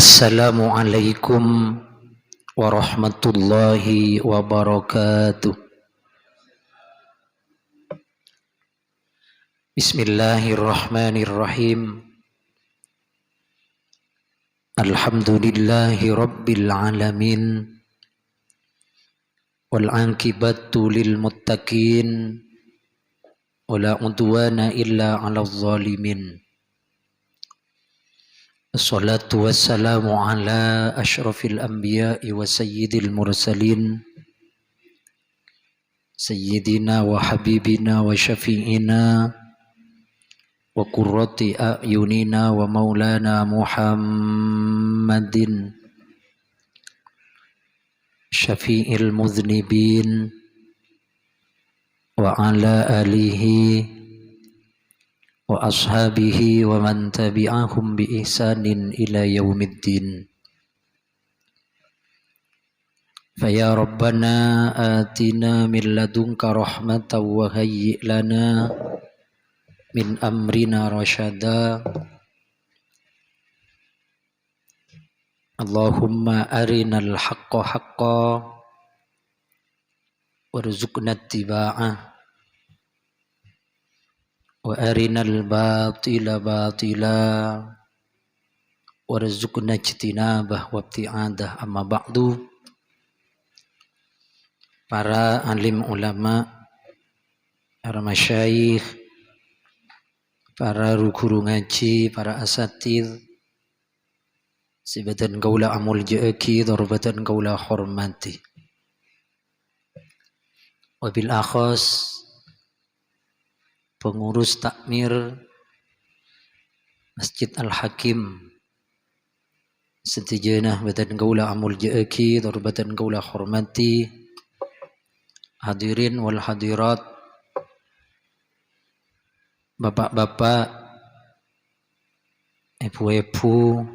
Assalamualaikum warahmatullahi wabarakatuh. Bismillahirrahmanirrahim. Alhamdulillahi rabbil alamin. Wal aqibatu lil muttaqin. Wala udwana illa 'alal zalimin. Assalatu wassalamu ala asyrafil anbiya'i wa sayyidil mursalin Sayyidina wa habibina wa syafi'ina wa qurrati a'yunina wa maulana Muhammadin syafi'il mudhnibin wa ala alihi wa ashabihi wa man tabi'ahum bi ihsanin ila yaumiddin. Faya Rabbana atina min ladunka rahmatan wa hayyi' lana min amrina rasyada. Allahumma arinal haqqa haqqa warzuqna ittiba'ah wa arinal batila batila warzuqna ijtinabah wa ibti'adah. Amma ba'du. Para alim ulama, para masyayikh, para guru ngaji, para asatidz, sibatan kaula amul ja'aki, darbatan kaula hormati. Wabil akhas pengurus takmir Masjid Al-Hakim, setijenah batan kaula amul ja'aki, darbatan kaula hormati. Hadirin wal hadirat, bapak-bapak, ibu-ibu,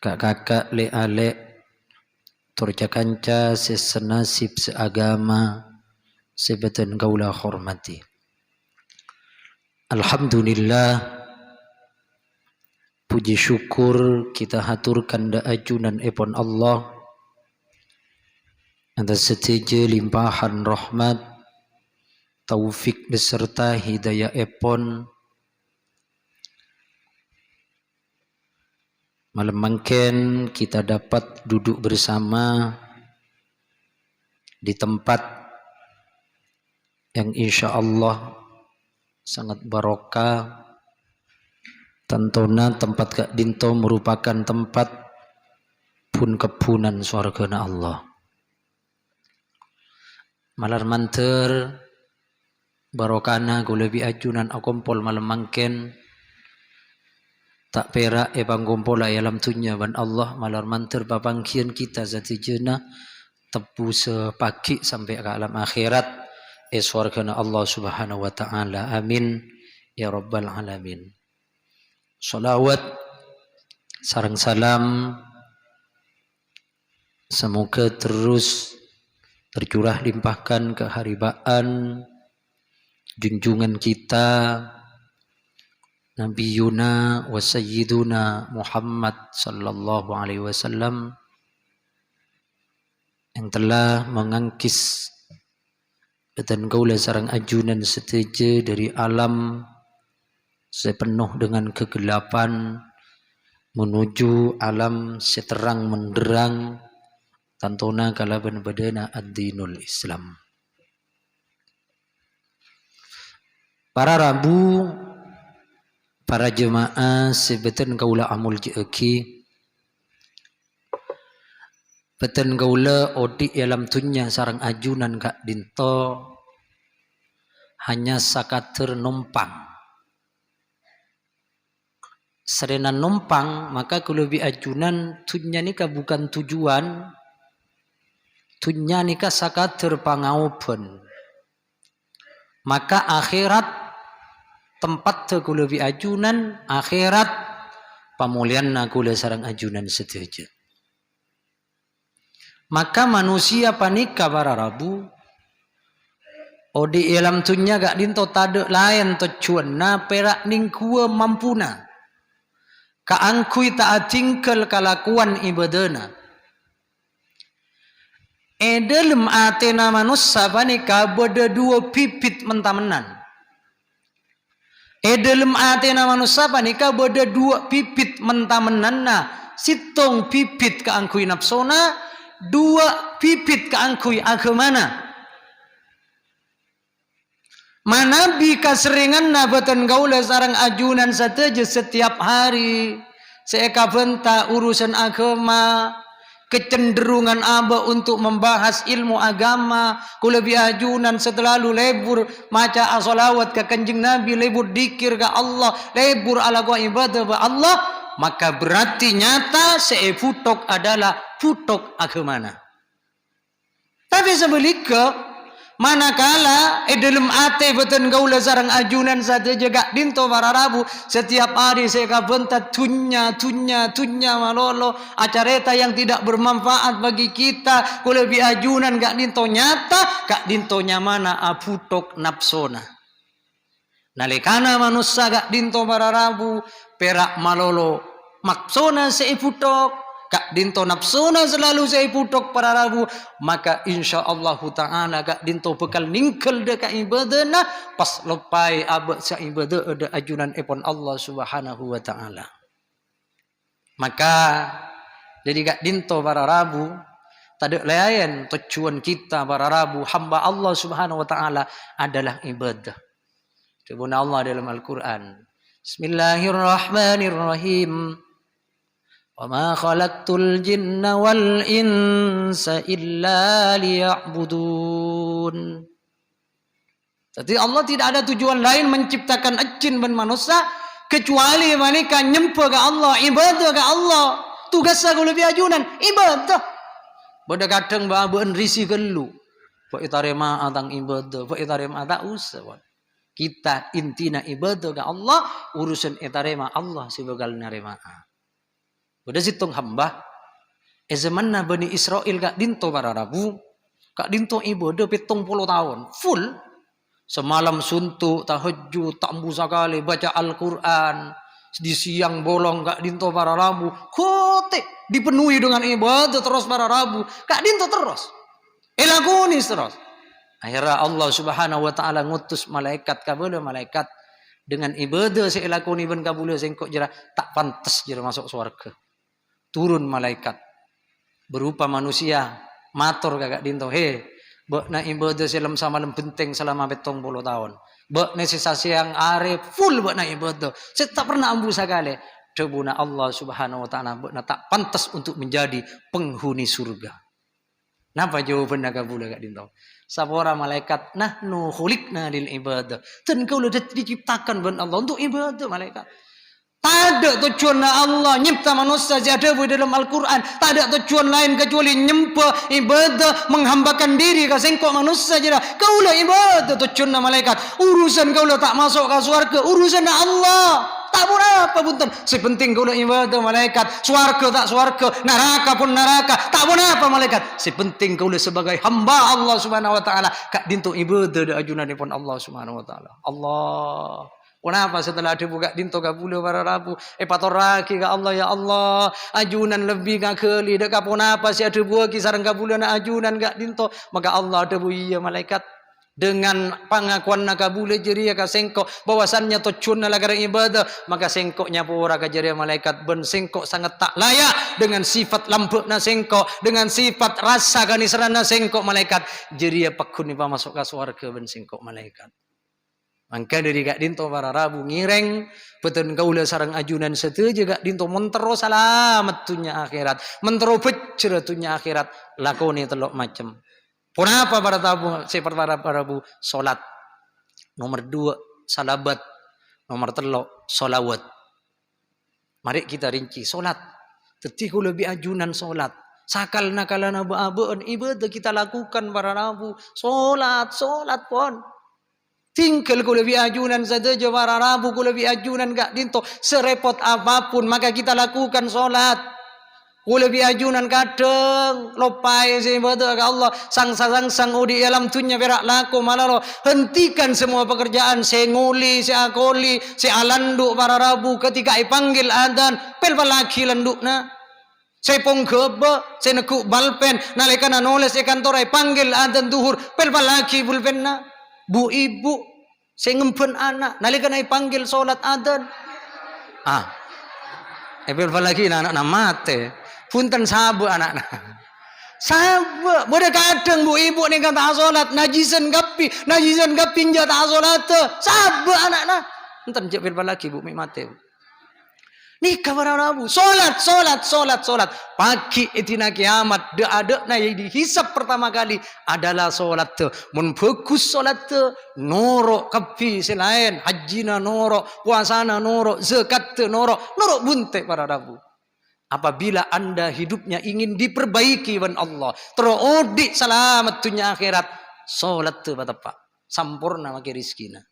kakak-kakak, lek-alek, turja kanca, sesenasib, seagama, sebatan kaula hormati. Alhamdulillah, puji syukur kita haturkan da'ajunan epon Allah atas seteja limpahan rahmat, taufik beserta hidayah epon. Malam mangken kita dapat duduk bersama di tempat yang insya Allah sangat barokah. Tantona tempat Kak Dinto merupakan tempat pun kepunan surgana Allah. Malar manter barokana gulebi ajunan akompol malam mangken tak perak panggompol alam tunya ban Allah malar manter papangkian kita zati jena tepu sepaki sampai ke alam akhirat surgana Allah subhanahu wa ta'ala. Amin ya rabbal alamin. Salawat sareng salam semoga terus tercurah limpahkan keharibaan junjungan kita Nabi Yuna wa Sayyiduna Muhammad sallallahu alaihi wasallam yang telah mengangkis dan kaula sareng ajunan seteja dari alam sepenuh dengan kegelapan menuju alam seterang menderang tantona kalaban badana ad-dinul Islam. Para rabu, para jemaah sebeten kaula amul ja'aki, beten kaula odi alam tunya sarang ajunan Kak Dinto hanya sakater numpang. Serena numpang maka kulebi ajunan tunya nika bukan tujuan, tunya nika sakater pangaupen. Maka akhirat tempat kulebi ajunan, akhirat pamulian kula sarang ajunan setuju. Maka manusia panika para rabu odi alam tunya gak dinto tade lain tujuan na perak ning kuwa mampuna kaangkui taatingkel kalakuan ibadana. Dalam atena manusia panika beda dua pipit mentamenan. Dalam atena manusia panika beda dua pipit mentamenanna. Sitong pipit kaangkui nafsona, dua pipit kaangkui agamana. Manabi kaseringan nabatan gaula sarang ajunan sateja setiap hari. Seeka benta urusan agama, kecenderungan aba untuk membahas ilmu agama, kulebi ajunan setelalu lebur maca as-salawat ke kanjeng Nabi, lebur dikir ke Allah, lebur ala gua ibadah ke Allah, maka berarti nyata seeputok adalah putok agamana. Tapi sebaliknya manakala dalam ate beten gaula sarang ajunan saja jaga dinto mararabu setiap hari saya bentat tunya malolo acareta yang tidak bermanfaat bagi kita kulebi ajunan gak dinto nyata gak dinto nyamana aputok napsona nalikana manusia gak dinto mararabu perak malolo maksona seiputok kak dinto nafsuna selalu saya putok para rabu, maka insyaallah ta'ala kak dinto bekal ningkel deka ibadana pas lepai abad sa ibadah ada ajunan epon Allah subhanahu wa ta'ala. Maka jadi kak dinto para rabu tadi layan tujuan kita para rabu hamba Allah subhanahu wa ta'ala adalah ibadah. Sebut Allah dalam Al-Quran. Bismillahirrahmanirrahim. وَمَا خَلَقْتُ الْجِنَّ وَالْإِنسَ إِلَّا لِيَعْبُدُونَ. Jadi Allah tidak ada tujuan lain menciptakan jin dan manusia kecuali mereka nyempa ke Allah, ibadah ke Allah. Tugas aku lebih ajunan ibadah. Bada kadang bahan risi gelu. Pak itarema atang ibadah, pak itarema tak usah. Kita intina ibadah ke Allah, urusan itarema Allah sebagai narema. Udah situng hamba zamanna Bani Israel kak dinto para rabu kak dinto ibadah 70 tahun full semalam suntuk tahajud tak sekali baca Al-Quran di siang bolong kak dinto para rabu kote dipenuhi dengan ibadah terus para rabu kak dinto terus elakunis terus akhirnya Allah subhanahu wa ta'ala ngutus malaikat kabula malaikat dengan ibadah seelakuni ben kabula sengkok jera tak pantas jera masuk surga. Turun malaikat berupa manusia matur kakak dinto bak na ibadah selam sama lem penting selama 70 tahun bak na sisasi yang are full bak na ibadah saya tak pernah ambu sakale debuna Allah subhanahu wa ta'ala bak na tak pantas untuk menjadi penghuni surga. Napa jawaban naga bula kak dinto sapora malaikat nahnu khuliqna lil ibadah dan kau sudah diciptakan ben Allah untuk ibadah malaikat. Tak ada tujuan Allah nyipta manusia ada di dalam Al-Quran. Tak ada tujuan lain kecuali nyempa ibadah menghambakan diri ke sengkok manusia saja. Kaulah ibadah tujuan malaikat. Urusan kaulah tak masuk ke surga. Urusan Allah. Tak pun apa punten. Sepenting kaulah ibadah malaikat. Surga tak surga. Neraka pun neraka. Tak pun apa malaikat. Sepenting kaulah sebagai hamba Allah subhanahu wa ta'ala. Kak dinto ibadah da ajunan pun Allah subhanahu wa ta'ala. Allah. Kenapa setelah dibuka dinto kabula para rabu patoraki ke Allah ya Allah ajunan lebih gak keli dek kapon apa sih ada buah kisarang kabula na ajunan gak dinto maka Allah ada iya malaikat dengan pengakuan na kabula jeria ka sengkok bahwasannya tujuan na lagara ibadah maka sengkoknya pura ka jeria malaikat ben sengkok sangat tak layak dengan sifat lambuk na sengkok dengan sifat rasa kanisran na sengkok malaikat jeria pakun pa masuk ke surga ben sengkok malaikat. Maka dari kak dinto para rabu ngireng beten kaula sarang ajunan setuju kak dinto mentero salamat tunya akhirat mentero becer tunya akhirat lakoni telok macam. Kenapa para tabu para rabu salat nomor 2 salabat nomor 3 solawat. Mari kita rinci salat. Tetiku lebih ajunan salat. Sakal nakalana abu-abuan ibadah kita lakukan para rabu salat pun. Tinggal ku lebih ajunan saja para rabu ku lebih ajunan gak dinto serepot apapun maka kita lakukan solat Kula biajunan kadang lopai si betul ke Allah sang udi alam tunya berak laku malalo hentikan semua pekerjaan si nguli si akoli si alandu para rabu ketika ipanggil adan pel lagi landukna si ponggeba si nekuk balpen nalikana nulis di kantor ipanggil adan duhur pel lagi bulpenna bu ibu si ngempen anak nalikana ipanggil solat adan pel lagi anak mate punten sabu anak-anak. Sabu, boleh kadang bu ibu ni kata solat najisan gapi njat solat sabu anak-anak. Entar jepil lagi bu mi mate. Nikah para rabu, solat. Pagi itina kiamat, ada na yang dihisap pertama kali adalah solat tu. Mun bagus solat tu, norok kapi selain hajina norok, puasana norok, zakat tu norok bunte para rabu. Apabila anda hidupnya ingin diperbaiki wan Allah, terodi selamat dunia akhirat, solat tu pak sampurna maki rizkina.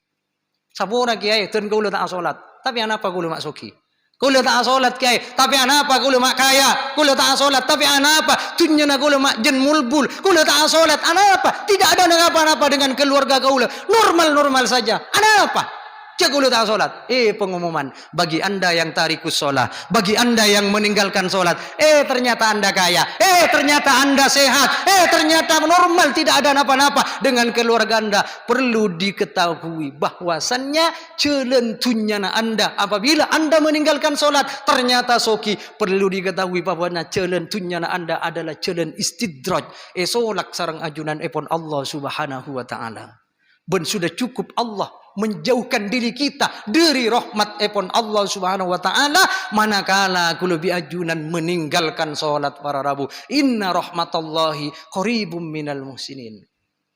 Sampurna kiai, ten kau tak solat, tapi anapa kau mak soki? Kau tak solat kiai, tapi anapa kau mak kaya? Kau tak solat, tapi anapa? Dunia na kau mak jen mulbul, kau tak solat, anapa? Tidak ada apa-apa dengan keluarga kau, normal saja, anapa? Cakulu tak solat. Pengumuman bagi anda yang tarikus solat, bagi anda yang meninggalkan solat. Ternyata anda kaya. Ternyata anda sehat. Ternyata normal, tidak ada apa-apa dengan keluarga anda. Perlu diketahui bahwasannya celentunya anda apabila anda meninggalkan solat. Ternyata soki perlu diketahui bahwa celentunya anda adalah celen istidraj. Solak sarang ajunan epon Allah Subhanahu wa taala. Ben sudah cukup Allah menjauhkan diri kita dari rahmat epon Allah Subhanahu wa taala manakala kula biajunan meninggalkan salat para rabu. Inna rahmatallahi qaribum minal muhsinin.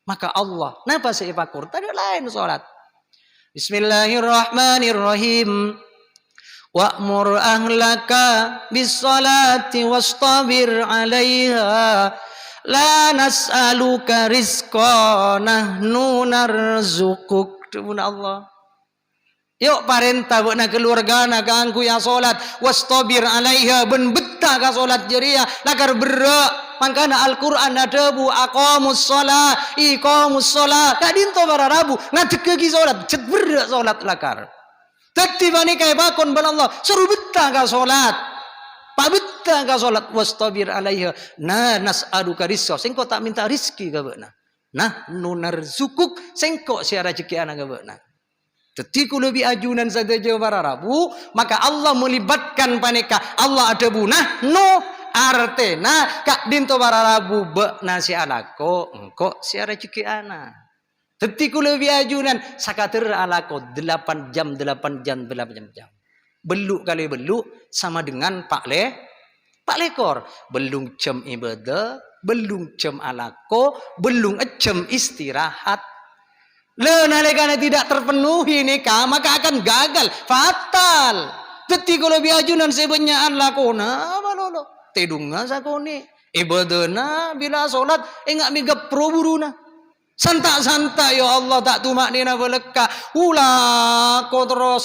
Maka Allah napa seipakur tadi lain salat. Bismillahirrahmanirrahim. Wa'mur ahlaka bis salati wastabir 'alaiha. La nas'aluka rizqa nahnu narzukuk. Allah. Yuk parenta buat nak keluarga nak angku yang solat wastabir alaiha ben betta ka solat jeria lakar berak mangkana Al-Qur'an ada bu aqamus shalah iqamus shalah tak dinto para rabu ngadekegi solat cet berak solat lakar tetiba ni kay bakon ban Allah suruh betta ka solat pak betta ka solat wastabir alaiha na nas'aluka rizqa singko tak minta rizki ka beuna. Nah, nunarzukuk sengkok siara rezeki anak gabana. Tetiku lebih ajunan saja para rabu, maka Allah melibatkan paneka. Allah ada bunah no artena kak dinto para rabu be nasi anako engkok siara rezeki anak. Tetiku lebih ajunan sakater alako 8 jam. Beluk kali beluk sama dengan pak lekor. Belum jam ibadah. Belum jam alako, belum jam istirahat. Nalikana tidak terpenuhi nikah maka akan gagal, fatal. Teti kalau biajunan sebenarnya alakona malolo. Tedunga sakoni. Ibadana bila solat enggak miga proburuna. Santak-santak ya Allah tak tumak nina beleka lako terus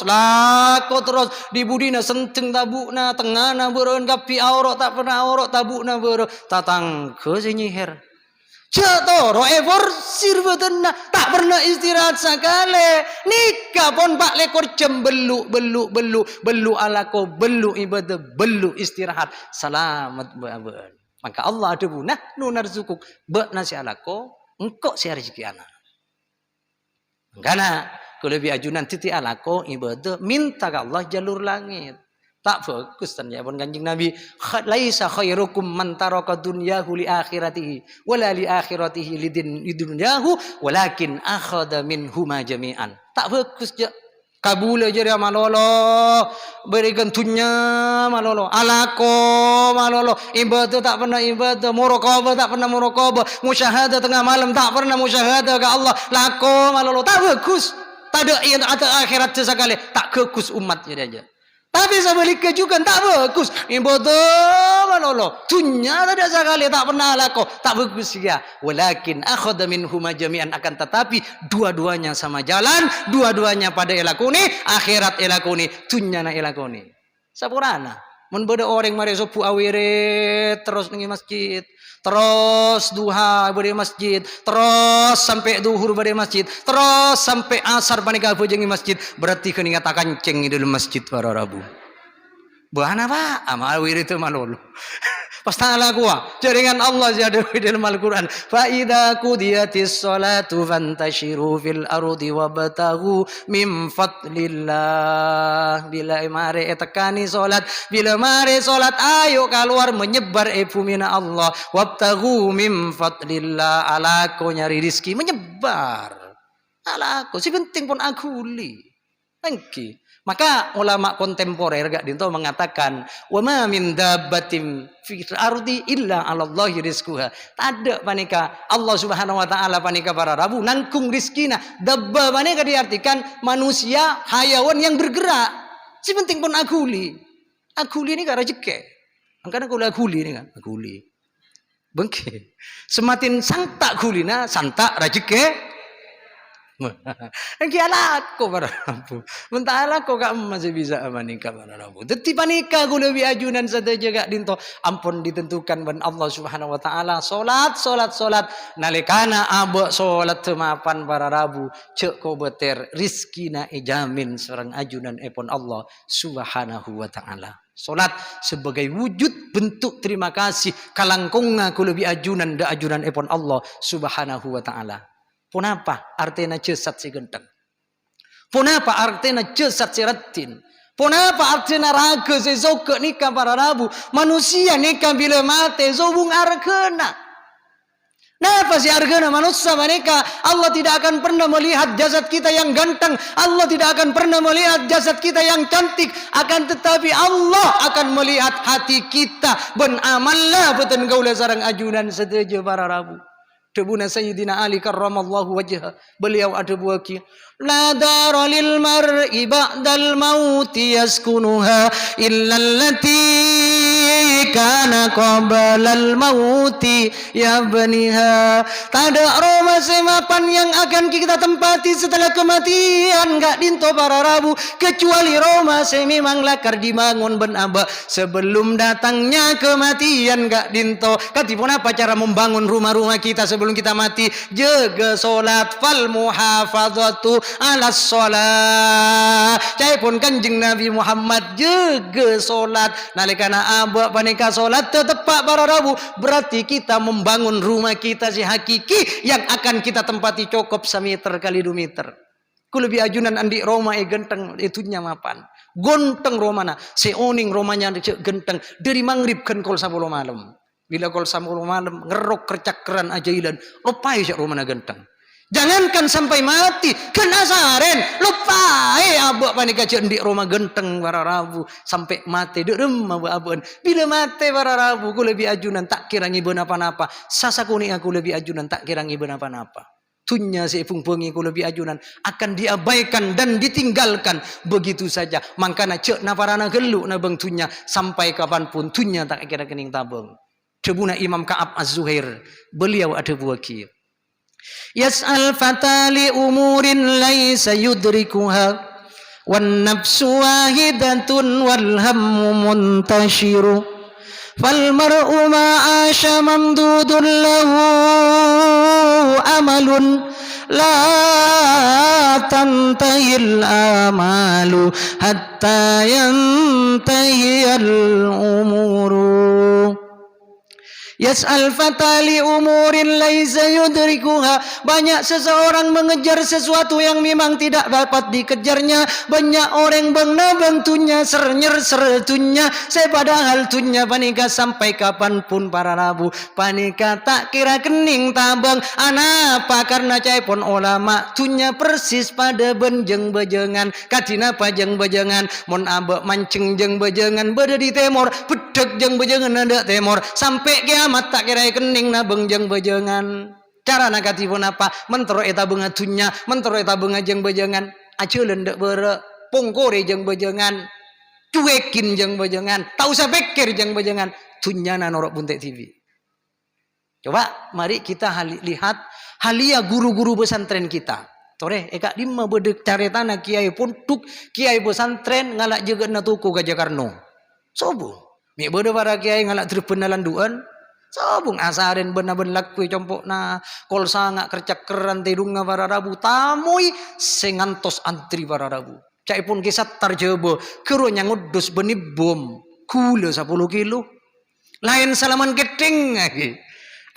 di budina senteng tabukna tengana beron kapi aurok tak pernah aurok tabukna bero tatang ke sinyiher jatoro sirbatena tak pernah istirahat sakale nikah pon pak lekor jam belu alako belu ibadah belu istirahat selamat beaben maka Allah ada bunah nunar sukuk be nasi alako engkau siar rezeki anak. Karena kalau biajunan titi alako ibadah minta ke Allah jalur langit. Tak fokus tanya pun kanjeng Nabi. Laisa khairukum man taraka dunyahu li akhiratihi wala li akhiratihi li dunyahu walakin akhadha minhuma jami'an. Tak fokus je. Kabula je dia malolo berikan tunya malolo alako malolo ibadah tak pernah ibadah muraqabah tak pernah muraqabah musyahadah tengah malam tak pernah musyahadah ke Allah lako malolo tak bagus tak ada akhirat sekali tak kekus umatnya dia aja tapi sebaliknya juga tak bagus ibadah malolo tunya tak ada sekali tak pernah alako tak bagus ya walakin akhadha minhuma jami'an akan tetapi dua-duanya sama jalan dua-duanya pada elakuni akhirat elakuni tunya na elakuni sapurana Mun beda orang mari sopu awire terus nengi masjid, terus duha bade masjid, terus sampai duhur bade masjid, terus sampai asar panika bejengi masjid, berarti keningat akan ceng di dalam masjid para Rabu. Bahana apa? Amal awire itu malolo. Pastala gua jaringan Allah jadi di dalam Al-Quran. Fa idza qudiyatis salatu fantashiru fil ardi wabtaghu min fadlillah. Bila mare tekani salat, bila mare salat ayo keluar menyebar bumina Allah. Wabtaghu min fadlillah, alako nyari rizki menyebar. Alako si penting pun aguli. Tangki. Maka ulama kontemporer gak dinto mengatakan wa ma min dabbatin fil ardi illa 'alallahi rizquha. Ada panika Allah Subhanahu wa taala panika para Rabu nangkung rizkina. Dabba panika diartikan manusia, hayawan yang bergerak. Si penting pun aguli. Aguli ini gak rezeki. Angkana kula aguli ini kan, aguli. Bengke. Sematin santak gulina, santak rezeki. Engki alako para Rabu. Mentala kok gak masih bisa manika para Rabu. Dadi panika ku lebih ajunan sadeja gak dinto ampun ditentukan ban Allah Subhanahu wa taala salat nalikana abok salat temapan para Rabu cek ko beter rizkina jamin sareng ajunan epon Allah Subhanahu wa taala. Salat sebagai wujud bentuk terima kasih kalangkunga ku lebih ajunan da ajunan epon Allah Subhanahu wa taala. Ponapa artinya jasad si genteng? Ponapa artinya jasad si ratin? Ponapa artinya raga si zoke nikah para Rabu? Manusia nikah bila mati zobung argana. Napa si argana manusia menikah? Allah tidak akan pernah melihat jasad kita yang ganteng. Allah tidak akan pernah melihat jasad kita yang cantik. Akan tetapi Allah akan melihat hati kita. Ben amallah beten gaula sarang ajunan setuju para Rabu. Debuna Sayyidina Ali karramallahu wajhah. Beliau ada buaki. La dara lil mar'i ba'dal mauti yaskunuha illa allati kana qablal mauti yabniha. Tak ada rumah semapan yang akan kita tempati setelah kematian gak dinto para Rabu kecuali rumah memang lakar dibangun ben aba sebelum datangnya kematian gak dinto. Katipun apa cara membangun rumah-rumah kita sebelum kita mati? Jaga solat fal muhafadzatu ala sholat. Cai pun kanjeng Nabi Muhammad jaga solat. Nalikana abak panika solat tetepak para Rabu. Berarti kita membangun rumah kita si hakiki yang akan kita tempati cukup 1 meter kali 2 meter. Ku lebih ajunan andi Roma genteng itunya mapan. Gonteng romana. Seoning romanya genteng. Dari maghrib kan kol 10 malam. Bila kol 10 malam ngerok kercakran ajailan. Lupai si romana genteng. Jangankan sampai mati, kenasaren, lupai abak panika cendik Roma genteng para Rabu sampai mati derem abuan. Bila mati para Rabu ku lebih ajunan tak kira ngibeun apa-apa. Sasakuni aku lebih ajunan tak kira ngibeun apa-apa. Tunya si pungpungi ku lebih ajunan akan diabaikan dan ditinggalkan begitu saja. Mangkana cek naparana geluk na bang tunya sampai kapanpun tunya tak kira kening tabung. Debuna Imam Ka'ab Az-Zuhair beliau ada buaki. Yas'al fatali umurin laysa yudrikuha wan nafsu wahidatun wal hammu muntashiru fal mar'u ma'asha mamdudun lahu amalun la tantahil amalu hatta yantahiyal umuru. Yas'al fatali umurin laisa yudrikuha. Banyak seseorang mengejar sesuatu yang memang tidak dapat dikejarnya. Banyak orang bang tunya sernyer sertunya. Padahal tunya panika sampai kapanpun para Rabu. Panika tak kira kening tabang. Anapa karena caipun ulama tunya persis pada benjeng bejengan. Katina pajeng bejengan. Mon abek mancing jeng bejengan beda di temor. Bedek jeng bejengan ada temor. Sampai kiamat tak kira kening na bengjeng bejengan. Cara nakatipun apa? Mentero eta benga tunya, mentero eta benga jeng bejengan. Aceuleun dek beure, pongkore jeng bejengan, cuekin jeng bejengan, tak usah pikir jeng bejengan. Tunyana norok buntek TV. Coba mari kita lihat halia guru-guru pesantren kita. Tore eka lima bedek caretana kiai pun tuk kiai pesantren ngalak jegeuna tuku Gajah Karno. Sobung. Mi bodo para kiai ngalak terpenalan duan. Sobung asaren benar-benar lakui compokna kol sanga kercak keran tidunga para rabu tamui sengantos antri para rabu. Cai pun kisah tarjebo kero nyangudus benih bom kula 10 kilo. Lain salaman keting lagi.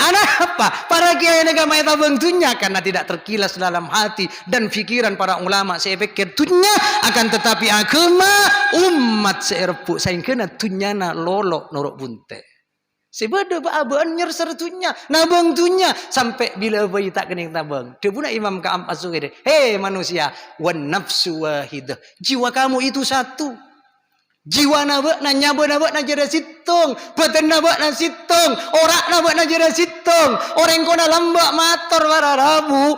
Anak apa? Para kiai agama itu bentuknya karena tidak terkilas dalam hati dan pikiran para ulama. Saya pikir tunya akan tetapi agama umat seerpuk saing kena tunyana lolok norok bunte. Sebeda abaan nyer sertunya nabang tunya sampai bila bayi tak kening tabang. Dia pun Imam Ka'ab Az-Zuhairi. Hei manusia, wan nafsu wahidah. Jiwa kamu itu satu. Jiwa nabak na nyaba nabak na jada situng, badan nabak na situng, orak nabak na jada situng, orang kona lambak mator para rabu,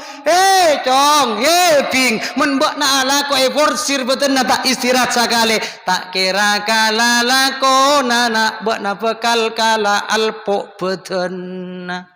cong, ping, menbak na ala ko forsir badan na tak istirahat sakale, tak kira kala lakona na bak na bekal kala alpok badan na.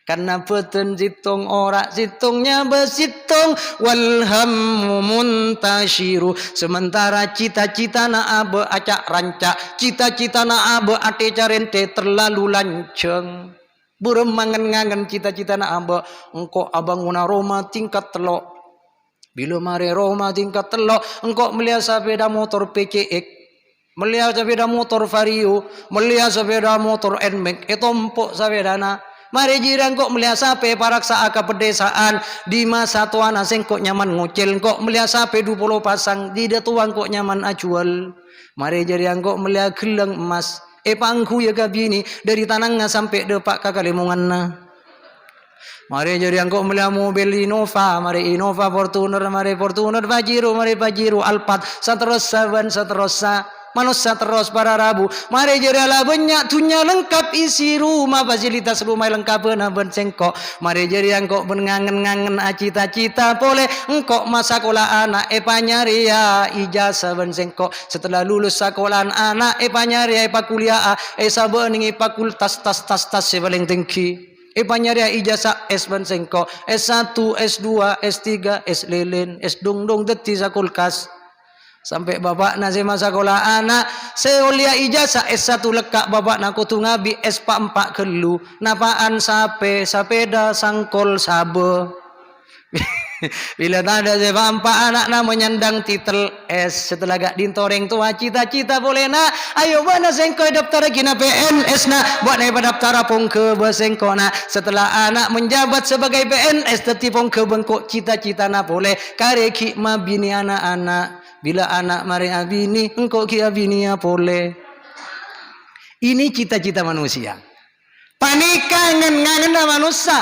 Karena beten situng ora situngnya besitung walhammu muntashiru sementara cita-cita na abe acak rancak cita-cita na abe ate carente terlalu lanceng buremangan-ngangan cita-cita na abe engkau abanguna Roma tingkat telok bila mare Roma tingkat telok engkau melihat sepeda motor PCX melihat sepeda motor Vario melihat sepeda motor NMAX itu empuk sepeda na. Mari jiran kok melihat sape parak saaka pedesaan di masa tuan asing kok nyaman ngocel kok melihat sape 20 pasang di tuang kok nyaman acual. Mari jiran kok melihat gelang emas pangku ya kabini dari tanangnya sampai depak kakalimungan na. Mari jiran kok melihat mobil Innova, mari Innova Fortuner, mari Fortuner Pajero Alphard, seterusnya manusia terus para rabu. Mari jadilah banyak tunya lengkap isi rumah fasilitas rumah lengkap benar sengkok. Mari jadi engkau mengangen-ngangen cita-cita boleh engkau masa sekolah anak panyaria ijazah ben sengkok. Setelah lulus sekolah anak panyaria kuliah sabening fakultas tas paling tinggi. Panyaria ijazah S ben sengkok. S1, S2, S3, S lilin, S dong deti sakulkas. Sampai bapak nasi masa sekolah anak seolia ijazah S1 lekak bapak nak ngabi S4 kelu napaan sapeda sangkol sabe bila tak ada sebab anak nak menyandang titel S setelah gak dintoreng tua cita-cita boleh nak ayo buat nak sengkoi daftar kina PNS nak buat nak daftar pun ke besengko nak setelah anak menjabat sebagai PNS tetipong ke bengkok cita-cita nak boleh kareki mabini anak-anak. Bila anak mari abini, engkau ki abini ya boleh. Ini cita-cita manusia. Panikangan ngangen manusia.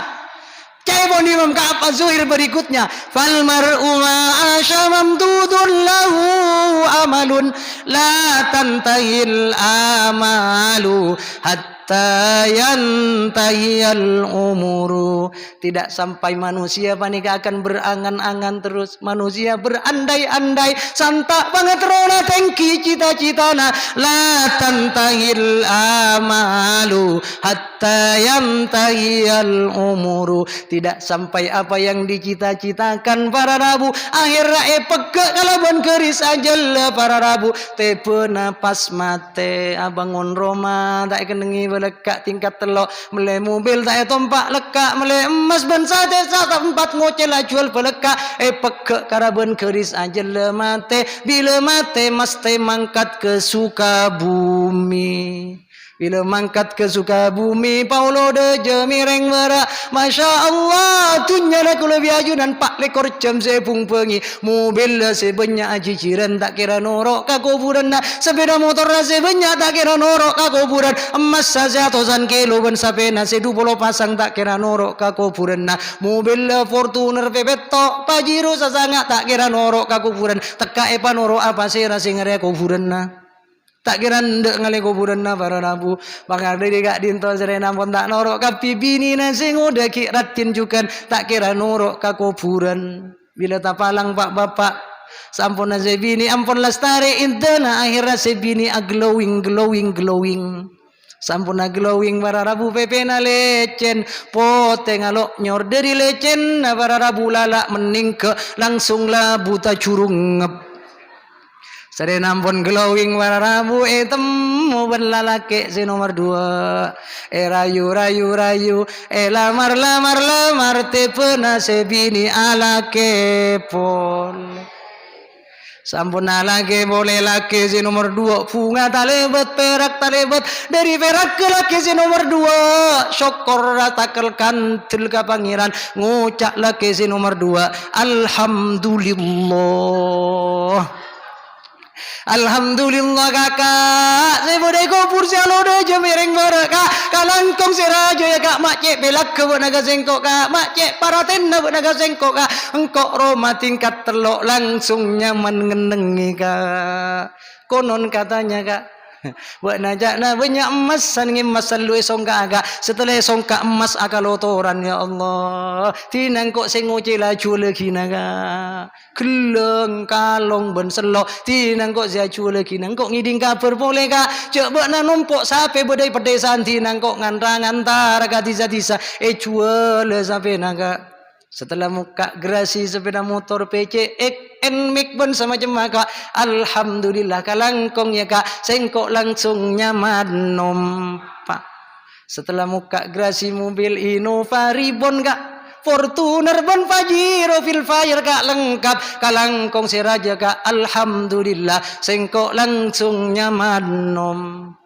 Cai bon Imam Ka'ab Az-Zuhairi berikutnya. Fal mar'u ma'asya mamdudun lahu amalun la tantahil amalu hatta yantahiyal umuru. Tidak sampai manusia panika akan berangan-angan terus. Manusia berandai-andai santak banget rona tengki cita-citana la tantahil amalu hatta yantahiyal umuru. Tidak sampai apa yang dicita-citakan para rabu akhirnya peke kalaban keris ajal para rabu tepe napas mate abangun Roma tak kenengi belekak tingkat telok mele mobil tak tompak lekak mele emas ban sate tempat ngocel jual belekak peke karaban keris ajal mate bila mate mesti mangkat ke Sukabumi. Bila mangkat ke Sukabumi Paulo de jemireng merak Masya Allah tunya nak lebih ajunan 4 lekor jam sepung pengi mobil sebanyak ciciran tak kira norok ka kuburan nak sepeda motor sebanyak tak kira norok ka kuburan emas saja atosan kilo ban sapena 20 pasang tak kira norok ka kuburan nak mobil Fortuner Pepeto Pajero sasangak tak kira norok ka kuburan teka epa norok apa sih rasi ngere kuburan nak tak kira ndek ngale kuburan na para rabu bakal dari gak dinto serena pun tak norok kapi bini nasi udah ki ratin juga tak kira norok ka kuburan bila tapalang pak bapak sampun nasi bini ampun lestari intena akhirnya si bini glowing sampun glowing para rabu pepe na lecen pote ngalok nyor dari lecen na para rabu lala meningke langsung lah buta curung ngep Sare nampun glowing warna rabu temu belalake si nomor 2 rayu rayu rayu lamar lamar lamar te pena sebini alake pol sampun alake boleh laki si nomor 2 bunga talebet perak talebet dari perak ke laki si nomor 2 syukur ratakelkan tilka pangeran ngucak laki si nomor 2 alhamdulillah. Alhamdulillah kakak, saya bodai kopur sialo dah jemiring mereka. Kalangkong si raja ya kak, mak cek belak ke naga sengkok kak, mak cek paraten naga sengkok kak. Engkok Roma tingkat telok langsung nyaman ngenengi kak. Konon katanya kak. Buat najak na banyak emas sangi emas selalu songka agak setelah songka emas akal otoran ya Allah tinang kok sengoce laju lagi naga keleng kalong ben selok tinang kok laju lagi nang kok ngiding kabar boleh kak coba na numpuk sampai bedai pedesaan tinang kok ngantrang antara katisa-tisa jual sampai naga setelah muka gerasi sepeda motor PC Mik pun sama jemaah alhamdulillah kalangkong ya kak sengkok langsung nyaman numpak setelah muka gerasi mobil Innova Ribon kak Fortuner bon Pajero Filfire kak lengkap kalangkong si raja kak alhamdulillah sengkok langsung nyaman numpak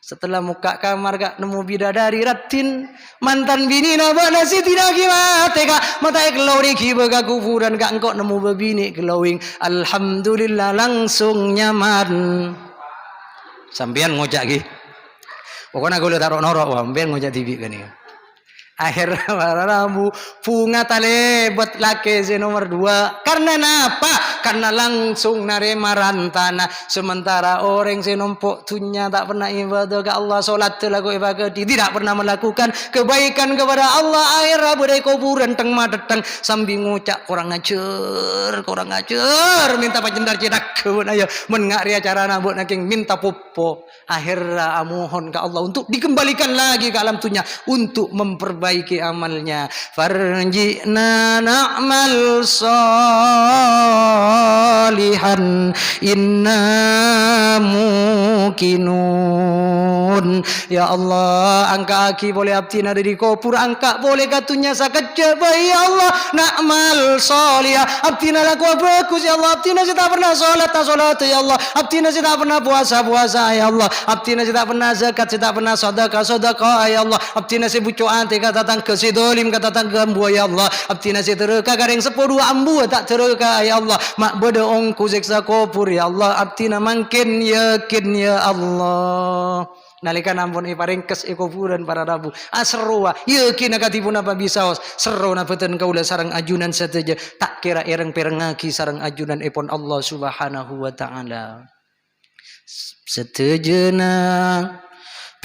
setelah muka kamar kak nemu bidadari ratin mantan bini nabak nasi tidak gimate kak mata glowing kibaga kuburan kak engkau nemu bebini glowing alhamdulillah langsung nyaman sampean ngojak gi pokoknya gue taruh norok sampean ngojak TV kan ya akhir rabu bunga talebet laki si nomor 2 karena napa karena langsung narema rantana sementara orang si numpuk tunya tak pernah ibadah ke Allah solat telaku ibadah tidak pernah melakukan kebaikan kepada Allah akhir rabu dari kuburan teng madeteng sambil ngucap kurang ajar minta pajendar cedak kebun ayo mengak cara nabut naking minta popo akhir amuhon ke Allah untuk dikembalikan lagi ke alam tunya untuk memperbaiki amalnya farjina na'mal salihan inna mukinun ya Allah angka aki boleh abdi nada di kopur angka boleh katunya sakit ya Allah na'mal salihah abdi nada ku bagus ya Allah abdi nada tak pernah salat ya Allah abdi nada tak pernah puasa ya Allah abdi nada tak pernah zakat tak pernah sedekah ya Allah abdi nada bucuan kata tang kesidolim kata tang gambu ya Allah abdi nasi tereka gareng sepuluh ambu tak tereka ya Allah mak beda ongku seksa kopur ya Allah abdi na mangkin yakin ya Allah nalika nampun iparingkes kuburan para rabu asroa yakin akatipun apa bisa seru na beten kaula sareng ajunan sateja tak kira ereng perengaki sareng ajunan ipon Allah subhanahu wa ta'ala setejena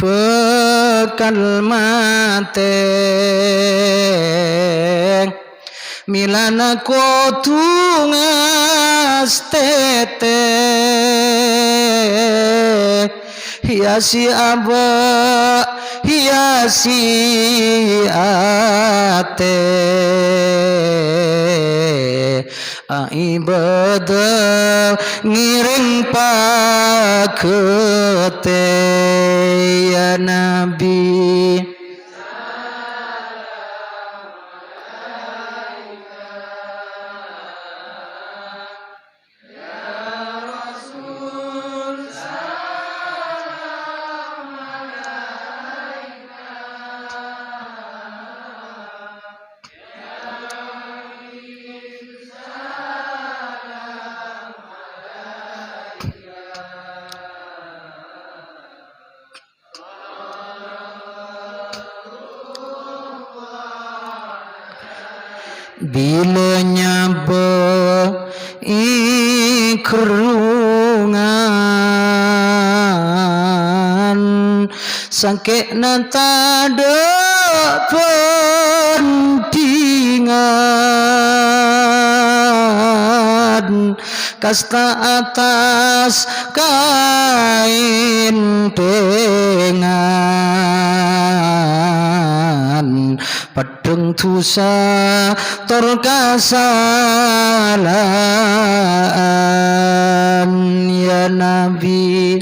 pekal mate milana kotungas tete hiasi aba hiasi ate ibadah ngiring pakete ya Nabi bila nyaba ikrungan sakit nantada pentingan kasta atas kain pengan pada kadang tusa terkasalaan ya Nabi.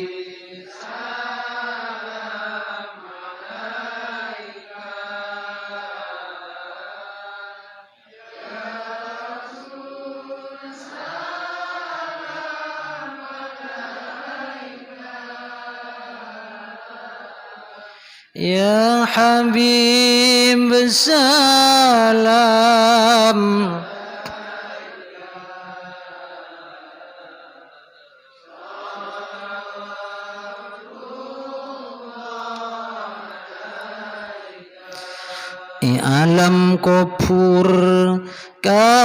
Ya Habib salam. Alam kopur katibian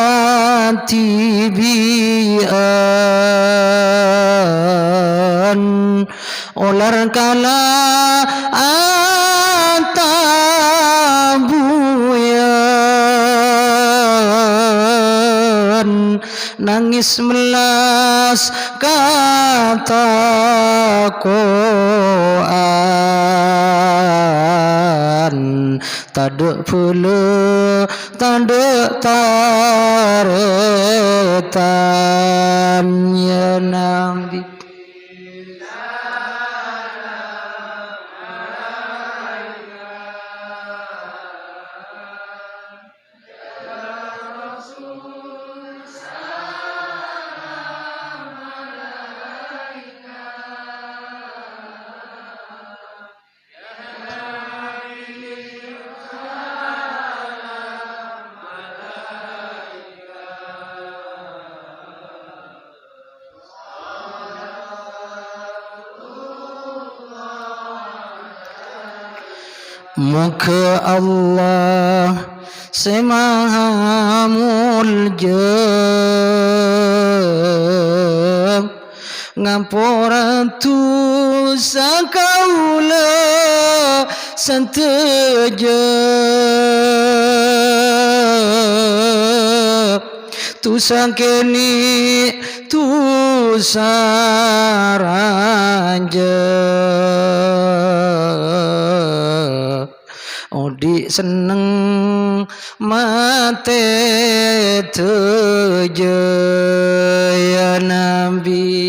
olar kala atabuyan nangis melas kata koan tade pule tade taretan ya Nabi. Muka Allah semaha muljam ngapora tu sakaula santeja tu sakeni tu saranja odi seneng mate teje ya Nabi.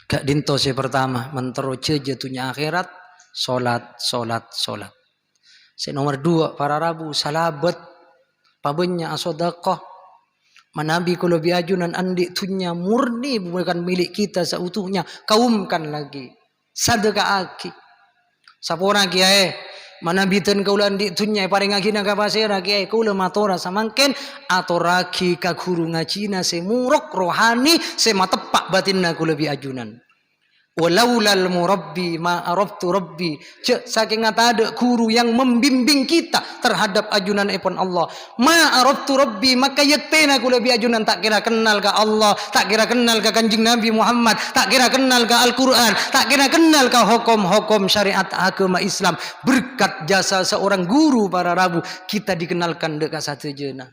Kak dinto si pertama menteroce jatuhnya akhirat solat. Si nomor 2 para rabu salabat pabenya asodakoh manabi kalau biajunan andi tunya murni bukan milik kita seutuhnya kaumkan lagi sadaka aki sapora kiai manabiten kaula andi tunya paring agina kapasera kiai kaula matora samangken atoraki ka guru ngajina semurok rohani sematepak batinna kula biajunan walaulal murabbi ma arabtu rabbi saking ada guru yang membimbing kita terhadap ajunan ipun Allah ma arabtu rabbi maka yektena kula bi ajunan tak kira kenal ka Allah tak kira kenal ka Kanjeng Nabi Muhammad tak kira kenal ka Al-Qur'an tak kira kenal ka hukum-hukum syariat agama Islam berkat jasa seorang guru para rabu kita dikenalkan dekat satu jena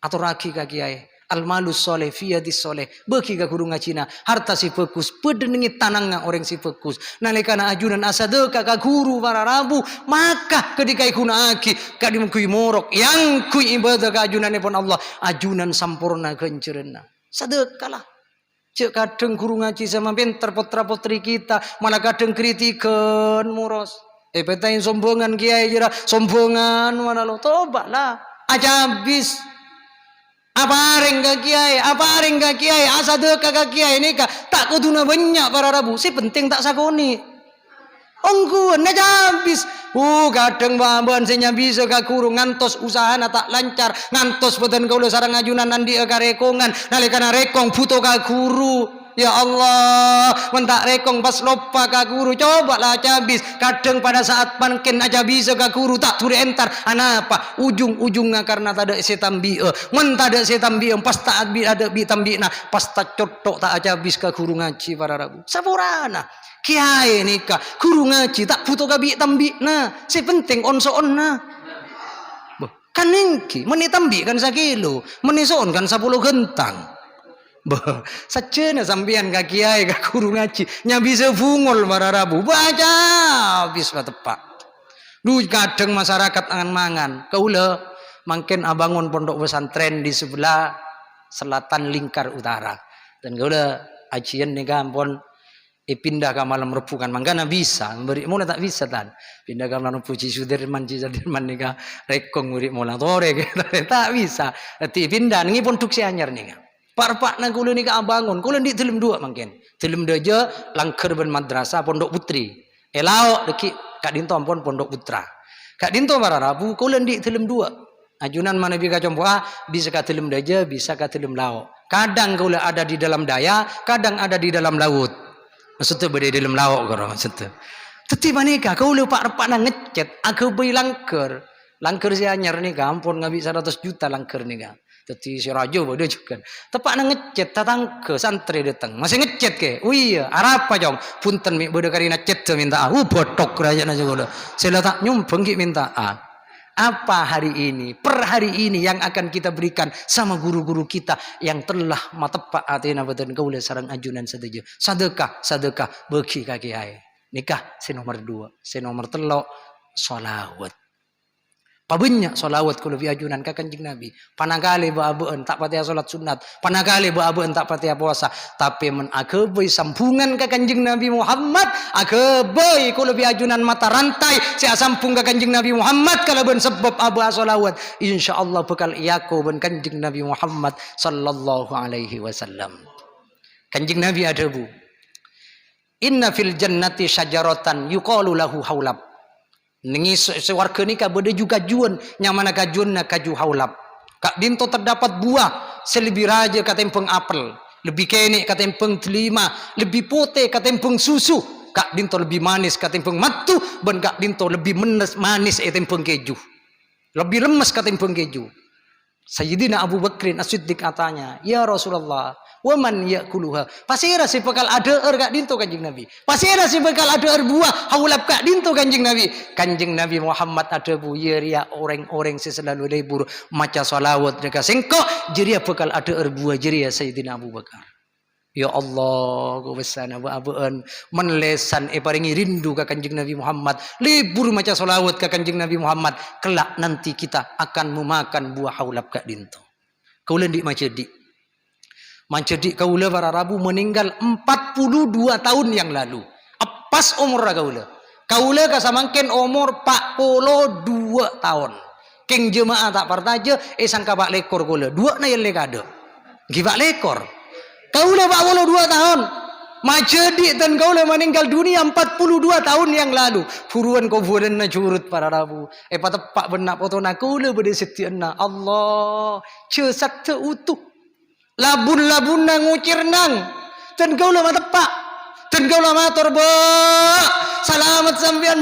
atau raki ka kiai al-malus soleh fiyadis soleh beki ka guru ngacina harta si fokus pedenengi tananga orang si fokus nalikana ajunan asadeka ka guru para rabu maka ketika ikuna aki kadim kui morok yang kui ibadah ka ajunan pun Allah ajunan sampurna kencerena sadekalah cek kadang guru ngaji sama pinter putra putri kita malah kadang kritikan muros petain sombongan kiai jera sombongan mana lo tobat lah aja habis apareng ka kiai asadeka ka kiai ini ka tak kuduna banyak para rabu si penting tak sakoni ongguan aja habis kadang bahan senya bisa ka guru ngantos usahana tak lancar ngantos beten kaula sareng ajunan nandi ka rekongan nalikana rekong butuh ka guru Ya Allah, mentak rekong pas lupa ka guru, cobalah cabis. Kadang pada saat mungkin aja bisa ka guru tak turi entar. Anapa? Ujung-ujungnya karena tak ada setan bi. Mentak ada setan bi, pas tak ada bi tambi na, pas tak cotok tak aja bis ka guru ngaji para rabu. Saburana. Kiai nikah, guru ngaji tak butuh ka bi tambi na. Si penting on so on na. Kan nengki, meni tambi kan 1 kilo, meni so on kan 10 gentang. Bah, sajana sampean ka kiai ka guru ngaji nya bisa bungol para rabu baca habis tepak. Lu kadang masyarakat angan mangan kaula mangken abangun pondok pesantren di sebelah selatan lingkar utara dan kaula ajian nih kampon pindah ke malam repukan mangkana bisa beri mula tak bisa tan pindah ke malam puji Sudirman nih rekong murid mula tore tak bisa ti pindah ngi pun tuk si anyar nih. Pak na kula nika bangun, kula ndik telem 2 mangken. Telem deja langker ben madrasah Pondok Putri. Elao deki Kak Dinto ampun Pondok Putra. Kak Dinto para rabu kula ndik telem 2. Ajunan mana bi ka compoa bisa ka telem deja, bisa ka telem lao. Kadang kula ada di dalam daya, kadang ada di dalam laut. Maksudnya beda di dalam laut karo maksudnya. Teti manika kula pak na ngecet aku beli langker. Langker si anyar nika ampun ngabi 100 juta langker nika. Teti si rajo bodoh juga. Tepak na ngecet tatang ke santri datang. Masih ngecet ke. Oh iya, apa jong? Punten mi bodoh karina cet minta botok raja na juga. Sila tak nyumpeng minta apa hari ini, per hari ini yang akan kita berikan sama guru-guru kita yang telah matepak atina badan kaula sareng ajunan setuju. Sedekah bagi kaki ai. Nikah si nomor 2, si nomor 3 sholawat. Pabanyak solawat kalau ajunan ka Kanjeng Nabi. Panagale baabeun tak patia salat sunat, panagale baabeun tak patia puasa, tapi men akeubeuy sampungan ka Kanjeng Nabi Muhammad, akeubeuy kalau ajunan mata rantai sia sampung ka Kanjeng Nabi Muhammad kalabeun sebab abu solawat, insyaallah bekal iyako ben Kanjeng Nabi Muhammad sallallahu alaihi wasallam. Kanjeng Nabi ada bu. Inna fil jannati syajaratan yuqalu lahu haulab. Nengi sewarga ni ka beda juga juan nyamana kajuan na kaju haulab. Kak dinto terdapat buah selebih raja katempeng apel, lebih kenek katempeng telima, lebih putih katempeng susu. Kak dinto lebih manis katempeng matu, ben kak dinto lebih manis katempeng keju. Lebih lemes katempeng keju. Sayyidina Abu Bakrin As-Siddiq katanya, "Ya Rasulullah, waman yakuluha." Pasira si bekal ada kak dinto Kanjeng Nabi. Pasira si bekal ada buah haulab kak dinto Kanjeng Nabi. Kanjeng Nabi Muhammad ada bu yeria orang-orang selalu lebur maca salawat dekat sengkok jeria bekal ada buah jeria Sayyidina Abu Bakar. Ya Allah, kubesana abeun menlesan paringi rindu ka Kanjeng Nabi Muhammad. Libur maca salawat ka Kanjeng Nabi Muhammad. Kelak nanti kita akan memakan buah haulab kak dinto. Kaula ndik macedik. Mancedik kaula para rabu meninggal 42 tahun yang lalu. Pas umur kaula. Kaula kasamangken umur 42 tahun. Keng jemaah tak partaja sangka bak lekor kaula. 2 na yang lekade. Gibak lekor. Kaula 42 tahun. Macedik dan kaula meninggal dunia 42 tahun yang lalu. Puruan kau bulan na curut para rabu. Patepak benak potona kaula berde setiana. Allah. Cesak utuh. Labun-labun nang ngucir nang. Dan kaula matepak. Dan kaula matur selamat sampean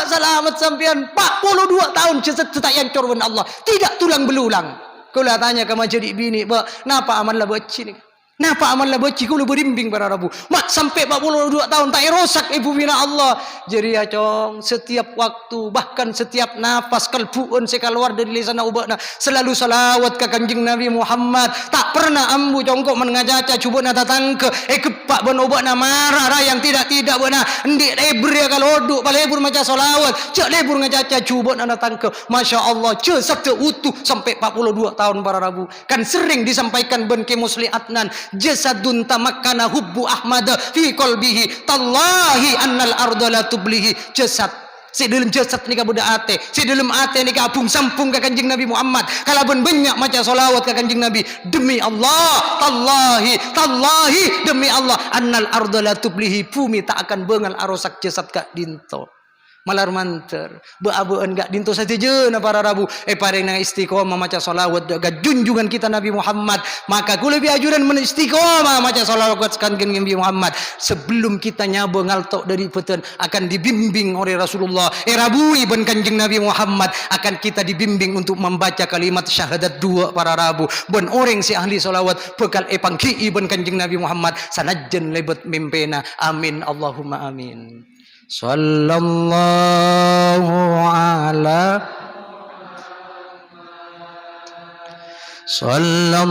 selamat sampean 42 tahun cesak tak yang corban Allah. Tidak tulang belulang. Kaula tanya ke macedik bini, napa aman lah bocci ni? Napa amal lah bocci kula berimbing para rabu. Mak sampai 42 tahun tak rosak ibu bina Allah. Jadi ya cong, setiap waktu bahkan setiap nafas kalbuun sekaluar dari lisan ubakna selalu salawat ke Kanjeng Nabi Muhammad. Tak pernah ambu congkok mengajaca cuba na tatangke kepak ben ubakna marah yang tidak benar. Ndik lebur ya kalau duk palebur maca salawat. Cak lebur ngajaca cuba na tatangke. Masya Allah, cak sakte utuh sampai 42 tahun para rabu. Kan sering disampaikan ben ke Musli Adnan. Jasadun tamakkana hubbu Ahmad fi qalbihi tallahi annal arda la tublihi. Jasad si dalam jasad nika budak ate, si dalam ate nika abung sampung ke Kanjeng Nabi Muhammad. Kalaupun banyak maca salawat ke Kanjeng Nabi, demi Allah tallahi demi Allah annal arda la tublihi, bumi tak akan bengal arosak jasad kak dinto. malar manter beabeun gak dinto satejeuna para rabu paring istiqomah maca shalawat jaga junjungan kita Nabi Muhammad. Maka kula lebih ajuran men istiqomah maca shalawat kangen Nabi Muhammad sebelum kita nyabo ngaltok dari peten akan dibimbing oleh Rasulullah. Rabu ibn kanjeng Nabi Muhammad akan kita dibimbing untuk membaca kalimat syahadat dua para rabu. Ben orang si ahli shalawat bekal epangki ibn kanjeng Nabi Muhammad sanajen lebet mimpena. Amin Allahumma amin. Sallallahu ala Sallallahu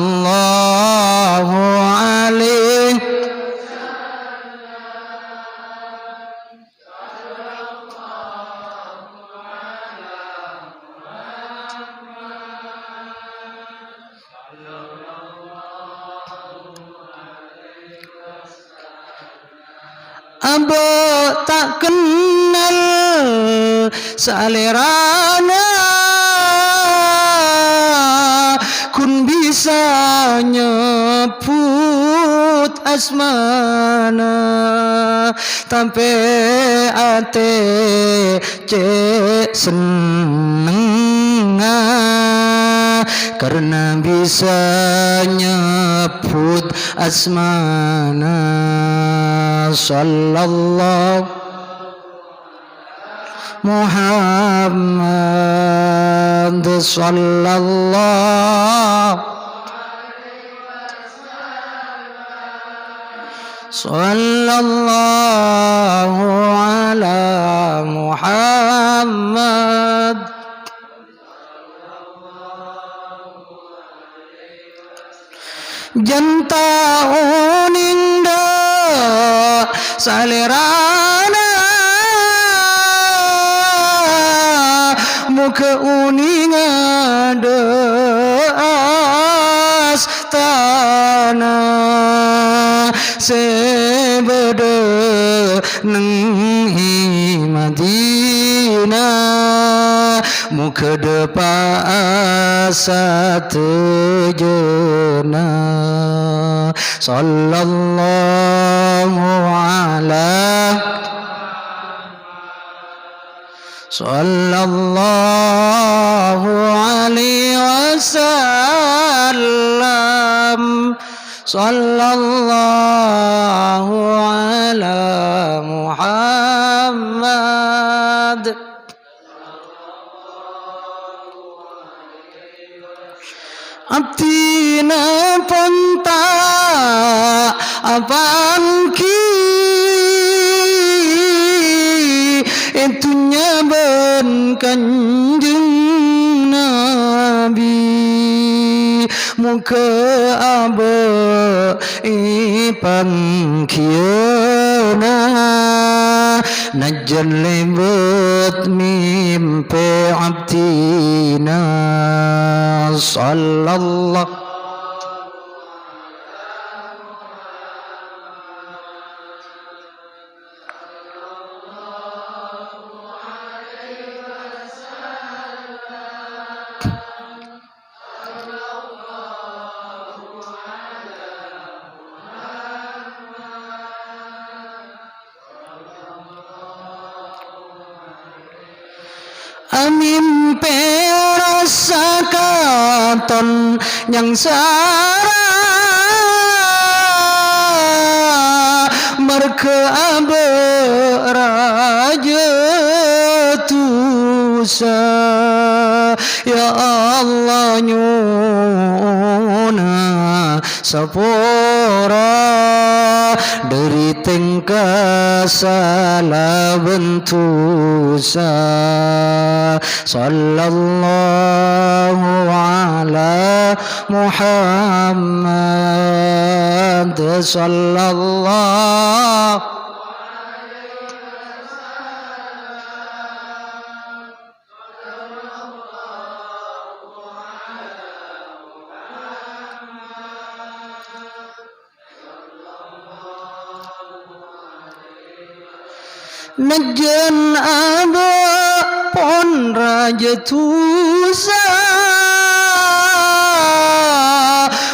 alaihi Abo tak kenal salerana kun bisa nyebut asmana tampe ate cek seneng karena bisa nyebut asmana. Sallallahu Muhammad sallallahu ala Muhammad. Janta uninda salerana muka uningada astana sebeda nenghi Madinah muka depan satejana. Sallallahu ala Sallallahu alaihi wasallam. Sallallahu ala Muhammad. Abdina ponta abangki itunya ben kanjeng Nabi muka abe ipang kiana najan lebet mimpi abdina. Sallallahu amin perasa katon yang sara merkeabe raja tusa ya Allah nyuna sapora dari tengka salah bentusa. Sallallahu ala Muhammad sallallahu najan aba pon raja tusa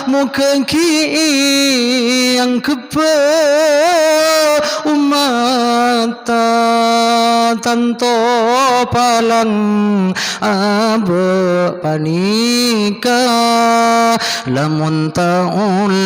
muka ki yang kepe umat tanto palang abe panika lamun taul